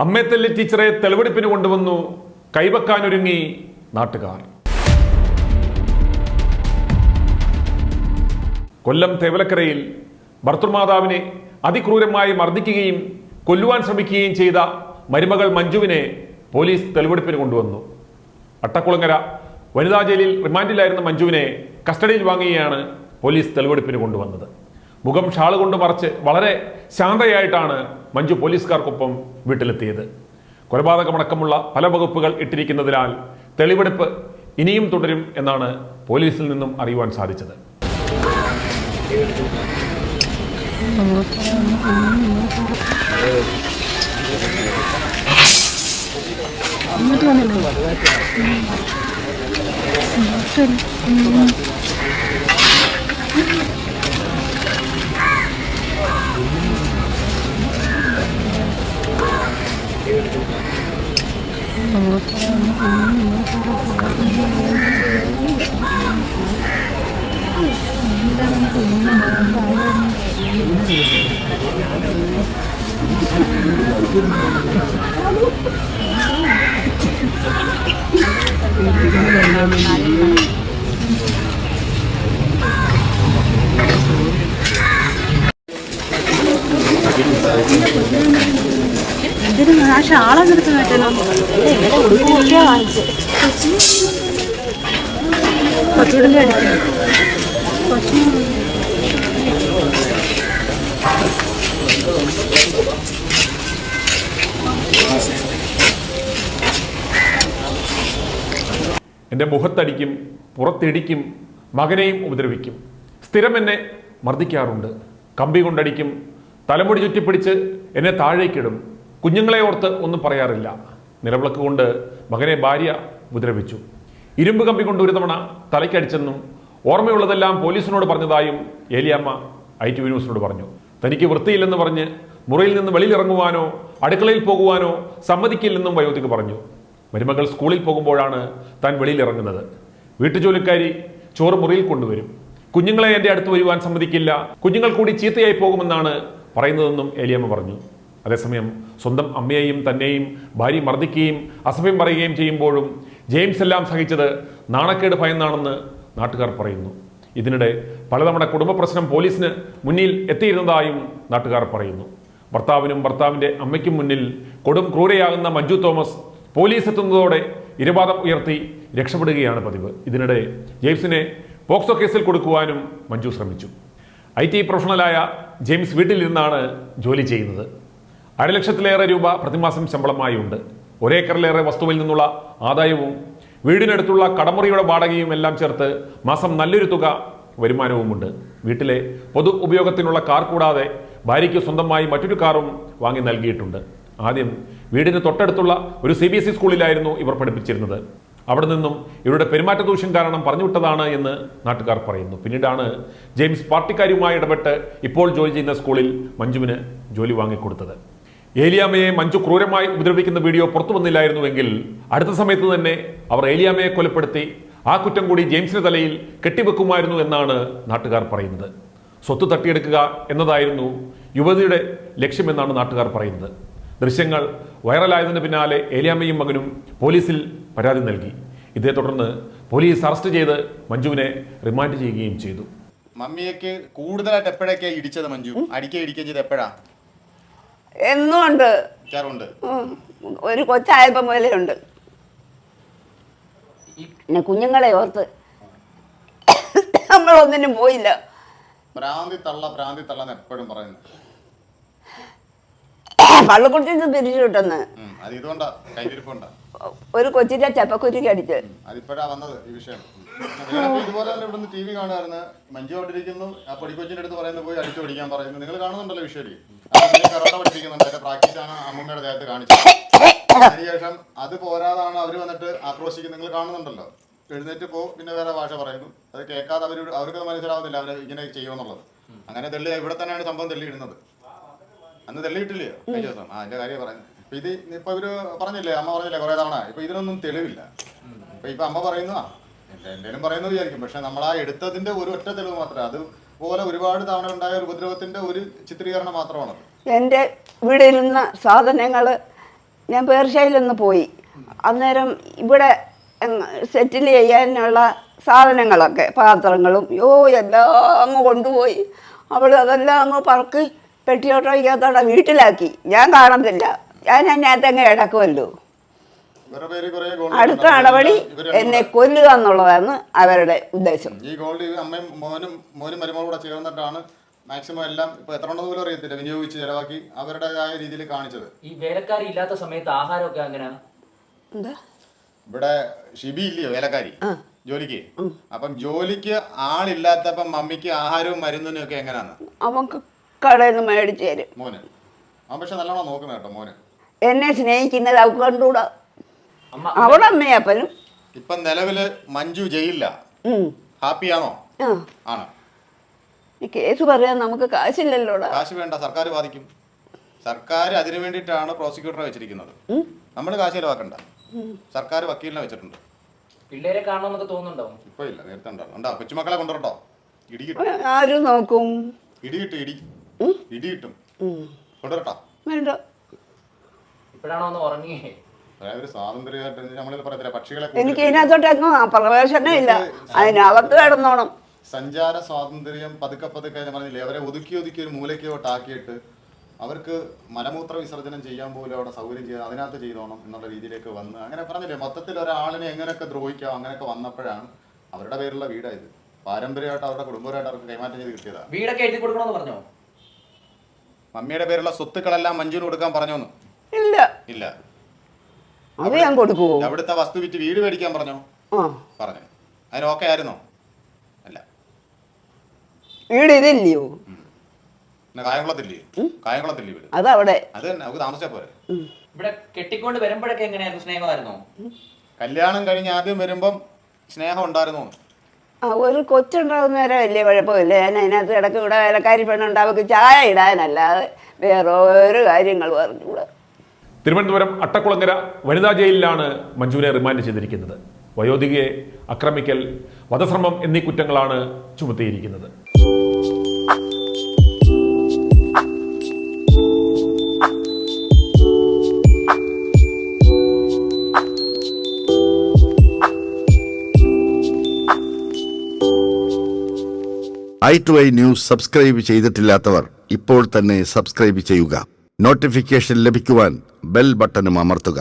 അമ്മേത്തല്ലി ടീച്ചറെ തെളിവെടുപ്പിന് കൊണ്ടുവന്നു, കൈവെക്കാനൊരുങ്ങി നാട്ടുകാർ. കൊല്ലം തേവലക്കരയിൽ ഭർത്തൃമാതാവിനെ അതിക്രൂരമായി മർദ്ദിക്കുകയും കൊല്ലുവാൻ ശ്രമിക്കുകയും ചെയ്ത മരുമകൾ മഞ്ജുവിനെ പോലീസ് തെളിവെടുപ്പിന് കൊണ്ടുവന്നു. അട്ടക്കുളങ്ങര വനിതാ ജയിലിൽ റിമാൻഡിലായിരുന്ന മഞ്ജുവിനെ കസ്റ്റഡിയിൽ വാങ്ങിയാണ് പോലീസ് തെളിവെടുപ്പിന് കൊണ്ടുവന്നത്. മുഖം ഷാൾ കൊണ്ട് മറച്ച് വളരെ ശാന്തയായിട്ടാണ് മഞ്ജു പോലീസുകാർക്കൊപ്പം വീട്ടിലെത്തിയത്. കൊലപാതകമടക്കമുള്ള പല വകുപ്പുകൾ ഇട്ടിരിക്കുന്നതിനാൽ തെളിവെടുപ്പ് ഇനിയും തുടരും എന്നാണ് പോലീസിൽ നിന്നും അറിയുവാൻ സാധിച്ചത്. എന്തിനും ആ ഷാളെടുത്ത് പറ്റണോ ഉടുപ്പൊക്കെയാ വാങ്ങിച്ചു കൊച്ചുകളിൽ അടിക്കണം. എൻ്റെ മുഖത്തടിക്കും, പുറത്തിടിക്കും, മകനെയും ഉപദ്രവിക്കും. സ്ഥിരം എന്നെ മർദ്ദിക്കാറുണ്ട്. കമ്പി കൊണ്ടടിക്കും, തലമുടി ചുറ്റിപ്പിടിച്ച് എന്നെ താഴേക്കിടും. കുഞ്ഞുങ്ങളെ ഓർത്ത് ഒന്നും പറയാറില്ല. നിലവിളക്ക് കൊണ്ട് മകനെ ഭാര്യ ഉപദ്രവിച്ചു. ഇരുമ്പ് കമ്പി കൊണ്ട് ഒരു തവണ തലയ്ക്കടിച്ചെന്നും ഓർമ്മയുള്ളതെല്ലാം പോലീസിനോട് പറഞ്ഞതായും ഏലിയാമ്മ ITV ന്യൂസിനോട് പറഞ്ഞു. തനിക്ക് വൃത്തിയില്ലെന്ന് പറഞ്ഞ് മുറിയിൽ നിന്ന് വെളിയിലിറങ്ങുവാനോ അടുക്കളയിൽ പോകുവാനോ സമ്മതിക്കില്ലെന്നും വയോധിക പറഞ്ഞു. മരുമകൾ സ്കൂളിൽ പോകുമ്പോഴാണ് താൻ വെളിയിലിറങ്ങുന്നത്. വീട്ടുജോലിക്കാരി ചോറ് മുറിയിൽ കൊണ്ടുവരും. കുഞ്ഞുങ്ങളെ എൻ്റെ അടുത്ത് വരുവാൻ സമ്മതിക്കില്ല, കുഞ്ഞുങ്ങൾ കൂടി ചീത്തയായി പോകുമെന്നാണ് പറയുന്നതെന്നും ഏലിയാമ്മ പറഞ്ഞു. അതേസമയം സ്വന്തം അമ്മയെയും തന്നെയും ഭാര്യ മർദ്ദിക്കുകയും അസഭ്യം പറയുകയും ചെയ്യുമ്പോഴും ജെയിംസ് എല്ലാം സഹിച്ചത് നാണക്കേട് ഭയന്നാണെന്ന് നാട്ടുകാർ പറയുന്നു. ഇതിനിടെ പലതവണ കുടുംബ പ്രശ്നം പോലീസിന് മുന്നിൽ എത്തിയിരുന്നതായും നാട്ടുകാർ പറയുന്നു. ഭർത്താവിനും ഭർത്താവിൻ്റെ അമ്മയ്ക്കും മുന്നിൽ കൊടും ക്രൂരയാകുന്ന മഞ്ജു തോമസ് പോലീസ് എത്തുന്നതോടെ ഇരവാദം ഉയർത്തി രക്ഷപ്പെടുകയാണ് പതിവ്. ഇതിനിടെ ജെയിംസിനെ പോക്സോ കേസിൽ കൊടുക്കുവാനും മഞ്ജു ശ്രമിച്ചു. IT പ്രൊഫഷണലായ ജെയിംസ് വീട്ടിലിരുന്നാണ് ജോലി ചെയ്യുന്നത്. 1,00,000-ലേറെ രൂപ പ്രതിമാസം ശമ്പളമായി ഉണ്ട്. ഒരേക്കറിലേറെ വസ്തുവിൽ നിന്നുള്ള ആദായവും വീടിനടുത്തുള്ള കടമുറിയുടെ വാടകയും എല്ലാം ചേർത്ത് മാസം നല്ലൊരു തുക വരുമാനവുമുണ്ട്. വീട്ടിലെ പൊതു ഉപയോഗത്തിനുള്ള കാർ കൂടാതെ ഭാര്യയ്ക്ക് സ്വന്തമായി മറ്റൊരു കാറും വാങ്ങി നൽകിയിട്ടുണ്ട്. ആദ്യം വീടിന് തൊട്ടടുത്തുള്ള ഒരു CBSE സ്കൂളിലായിരുന്നു ഇവർ പഠിപ്പിച്ചിരുന്നത്. അവിടെ നിന്നും ഇവരുടെ പെരുമാറ്റ ദൂഷ്യം കാരണം പറഞ്ഞുവിട്ടതാണ് എന്ന് നാട്ടുകാർ പറയുന്നു. പിന്നീടാണ് ജെയിംസ് പാർട്ടിക്കാരുമായി ഇടപെട്ട് ഇപ്പോൾ ജോലി ചെയ്യുന്ന സ്കൂളിൽ മഞ്ജുവിന് ജോലി വാങ്ങിക്കൊടുത്തത്. ഏലിയാമ്മയെ മഞ്ജു ക്രൂരമായി ഉപദ്രവിക്കുന്ന വീഡിയോ പുറത്തു വന്നില്ലായിരുന്നുവെങ്കിൽ അടുത്ത സമയത്ത് തന്നെ അവർ ഏലിയാമ്മയെ കൊലപ്പെടുത്തി ആ കുറ്റം കൂടി ജെയിംസിന്റെ തലയിൽ കെട്ടിവെക്കുമായിരുന്നു എന്നാണ് നാട്ടുകാർ പറയുന്നത്. സ്വത്ത് തട്ടിയെടുക്കുക എന്നതായിരുന്നു യുവതിയുടെ ലക്ഷ്യമെന്നാണ് നാട്ടുകാർ പറയുന്നത്. ദൃശ്യങ്ങൾ വൈറലായതിന് പിന്നാലെ ഏലിയാമ്മയും മകനും പോലീസിൽ പരാതി നൽകി. ഇതേ തുടർന്ന് പോലീസ് അറസ്റ്റ് ചെയ്ത് മഞ്ജുവിനെ റിമാൻഡ് ചെയ്യുകയും ചെയ്തു. മമ്മിയൊക്കെ കൂടുതലായിട്ട് എപ്പോഴൊക്കെയാ ഇടിച്ചത്? മഞ്ജു ഇടിക്കുകയും ചെയ്ത് എപ്പോഴാ? എന്നുണ്ട്, ഒരു കൊച്ചായപ്പം മുതലേ ഉണ്ട്. പിന്നെ കുഞ്ഞുങ്ങളെ ഓർത്ത് നമ്മളൊന്നിനും പോയില്ല. ഭ്രാന്തി തള്ള എപ്പോഴും പറയുന്നു. പള്ളിക്കുട്ടിന്ന് പിരിച്ചു കിട്ടുന്ന ഒരു കൊച്ചിന്റെ ചപ്പക്കുറ്റിക്ക് അടിച്ച് അതിപ്പോഴാ വന്നത് ഈ വിഷയം. ഇതുപോലെ തന്നെ ഇവിടുന്ന് TV കാണുമായിരുന്നു. മഞ്ജു കൊണ്ടിരിക്കുന്നു, ആ പൊടിക്കൊച്ചിന്റെ അടുത്ത് പറയുന്നത് പോയി അടിച്ചു പിടിക്കാൻ പറയുന്നു. നിങ്ങൾ കാണുന്നുണ്ടല്ലോ വിഷയം. കറോട്ട പഠിപ്പിക്കുന്നുണ്ട്. അതിന്റെ പ്രാക്ടീസാണ് അമ്മൂമ്മയുടെ ദേഹത്ത് കാണിച്ചത്. അതിനുശേഷം അത് പോരാതാണ് അവർ വന്നിട്ട് ആക്രോശിക്കുന്നത്. നിങ്ങൾ കാണുന്നുണ്ടല്ലോ. എഴുന്നേറ്റ് പിന്നെ വേറെ ഭാഷ പറയുന്നു. അത് കേൾക്കാതെ അവർക്ക് മനസ്സിലാവുന്നില്ല അവർ ഇങ്ങനെ ചെയ്യുമെന്നുള്ളത്. അങ്ങനെ തെള്ളി ഇവിടെ തന്നെയാണ് സംഭവം തെള്ളിയിടുന്നത്. അന്ന് തെള്ളിയിട്ടില്ലയോ കഴിഞ്ഞ ദിവസം? അതിന്റെ കാര്യം പറയുന്നത്. ഇത് ഇപ്പൊ ഇവര് പറഞ്ഞില്ലേ, അമ്മ പറഞ്ഞില്ലേ കുറെ തവണ. ഇപ്പൊ ഇതിനൊന്നും തെളിവില്ല. ഇപ്പൊ അമ്മ പറയുന്നു, എന്തേലും പറയുന്നത് വിചാരിക്കും. പക്ഷെ നമ്മൾ ആ എടുത്തതിന്റെ ഒരു ഒറ്റ തെളിവ് മാത്രമേ, അതുപോലെ ഒരുപാട് തവണ ഉണ്ടായ ഒരു ഉപദ്രവത്തിന്റെ ഒരു ചിത്രീകരണം മാത്രമാണ്. എൻ്റെ ഇവിടെ ഇരുന്ന സാധനങ്ങൾ ഞാൻ പേർഷ്യയിലൊന്ന് പോയി. അന്നേരം ഇവിടെ സെറ്റിൽ ചെയ്യാനുള്ള സാധനങ്ങളൊക്കെ പാത്രങ്ങളും എല്ലാം അങ്ങ് കൊണ്ടുപോയി. അവൾ അതെല്ലാം അങ്ങ് പറക്കി പെട്ടിയോട്ടോയ്ക്കകത്തോടെ വീട്ടിലാക്കി. ഞാൻ കാണത്തില്ല, ഞാൻ അതിനകത്ത് അങ്ങ് കിടക്കുമല്ലോ. അടുത്ത നടപടി എന്നെ കൊല്ലുക എന്നുള്ളതാണ് അവരുടെ ഉദ്ദേശം. ഈ ഗോൾഡ് അമ്മയും മോനും മരുമോളും കൂടെ ചേർന്നിട്ടാണ് മാക്സിമം എല്ലാം ഇപ്പൊ എത്ര ഉണ്ടെന്ന് പോലും അറിയത്തില്ല വിനിയോഗിച്ച് ചെലവാക്കി അവരുടേതായ രീതിയിൽ കാണിച്ചത്. ഈ വേലക്കാരി ഇല്ലാത്ത സമയത്ത് ആഹാരമൊക്കെ അങ്ങനെയാണ്. എന്താ ഇവിടെ ഷിബി ഇല്ലയോ വേലക്കാരി ജോലിക്ക്? അപ്പം ജോലിക്ക് ആളില്ലാത്തപ്പം മമ്മിക്ക് ആഹാരവും മരുന്നിനും ഒക്കെ എങ്ങനെയാണ്? അവർക്ക് കടയിൽ നിന്ന് മേടിച്ചു തരും. മോന് അവൻ പക്ഷെ നല്ലോണം നോക്കുന്ന കേട്ടോ മോന്. എന്നെ സ്നേഹിക്കുന്നത് അവർക്ക് കണ്ടുകൂടാ. അവിടെ അമ്മയപ്പനും. ഇപ്പം നിലവില് മഞ്ജു ജയിലില്ല. ഹാപ്പിയാണോ? ആണ്. ഈ കേസ് പറയാൻ നമുക്ക് കാശില്ലല്ലോടാ. കാശ് വേണ്ട, സർക്കാർ ബാധിക്കും. സർക്കാർ അതിനു വേണ്ടിയിട്ടാണ് പ്രോസിക്യൂട്ടറെ വെച്ചിരിക്കുന്നത്. നമ്മൾ കാശ് ചെലവാക്കണ്ട, സർക്കാർ വക്കീലിനെ വെച്ചിട്ടുണ്ട്. പിള്ളേരെ കാണണമെന്നൊക്കെ തോന്നുന്നുണ്ടോ? ഇപ്പൊ ഇല്ല, നേരത്തെ ഉണ്ടാവും. ഉണ്ടാ കൊച്ചുമക്കളെ കൊണ്ടുവരട്ടോ. ഇടി കിട്ടും. ആരും നോക്കും. ഇടി കിട്ടും. കൊണ്ടുവരട്ടോ. വേണ്ട. ഇപ്പോഴാണോ ഒന്ന് ഉറങ്ങിയേ? അതായത് സ്വാതന്ത്ര്യമായിട്ട് നമ്മളിൽ പറയത്തില്ല പക്ഷികളെ. എനിക്ക് ഇതിനകത്തോട്ടെങ്ങും പ്രവേശനം ഇല്ല, അതിനകത്ത് കിടന്നോണം. സഞ്ചാര സ്വാതന്ത്ര്യം പതുക്കെ പറഞ്ഞില്ലേ, അവരെ ഒതുക്കി ഒരു മൂലയ്ക്കോട്ടാക്കിയിട്ട് അവർക്ക് മലമൂത്ര വിസർജനം ചെയ്യാൻ പോലും അവിടെ സൗകര്യം ചെയ്യാൻ അതിനകത്ത് ചെയ്തോണം എന്നുള്ള രീതിയിലേക്ക് വന്ന് അങ്ങനെ പറഞ്ഞില്ലേ. മൊത്തത്തിൽ ഒരാളിനെ എങ്ങനെയൊക്കെ ദ്രോഹിക്കാം അങ്ങനെയൊക്കെ വന്നപ്പോഴാണ് അവരുടെ പേരുള്ള വീടായത്. പാരമ്പര്യമായിട്ട് അവരുടെ കുടുംബമായിട്ട് അവർക്ക് കൈമാറ്റം ചെയ്ത് കിട്ടിയതാണ്. വീടൊക്കെ എഴുതി കൊടുക്കണമെന്ന് പറഞ്ഞോ? മമ്മിയുടെ പേരുള്ള സ്വത്തുക്കളെല്ലാം മഞ്ജുവിന് കൊടുക്കാൻ പറഞ്ഞോന്ന്? ഇല്ല. അത് ഞാൻ കൊടുക്കുവോ? അവിടുത്തെ വസ്തു വിറ്റ് വീട് മേടിക്കാൻ പറഞ്ഞോ? പറഞ്ഞു. അതിന് ഓക്കെ ആയിരുന്നോ? അല്ല. വീട് ഇതില്ലയോ? കായംകുളത്തില്ലേ വീട്? അതവിടെ. അത് തന്നെ, നമുക്ക് താമസിച്ചാ പോരെ. ഇവിടെ കെട്ടിക്കൊണ്ട് വരുമ്പോഴൊക്കെ എങ്ങനെയായിരുന്നു? സ്നേഹമായിരുന്നോ? കല്യാണം കഴിഞ്ഞ് ആദ്യം വരുമ്പം സ്നേഹം ഉണ്ടായിരുന്നോ? ഒരു കൊച്ചുണ്ടാകുന്നവരെ വലിയ കുഴപ്പമില്ല. ഞാൻ അതിനകത്ത് ഇടയ്ക്ക് ഇവിടെ വേലക്കാരി പെണ്ണുണ്ട്, അവർക്ക് ചായ ഇടാനല്ലാതെ വേറെ ഓരോ കാര്യങ്ങൾ പറഞ്ഞുകൂടെ. തിരുവനന്തപുരം അട്ടക്കുളങ്ങര വനിതാ ജയിലിലാണ് മഞ്ജുവിനെ റിമാൻഡ് ചെയ്തിരിക്കുന്നത്. വയോധികയെ ആക്രമിക്കൽ, വധശ്രമം എന്നീ കുറ്റങ്ങളാണ് ചുമത്തിയിരിക്കുന്നത്. i2i ന്യൂസ് സബ്സ്ക്രൈബ് ചെയ്തിട്ടില്ലാത്തവർ ഇപ്പോൾ തന്നെ സബ്സ്ക്രൈബ് ചെയ്യുക. നോട്ടിഫിക്കേഷൻ ലഭിക്കുവാൻ ബെൽ ബട്ടണും അമർത്തുക.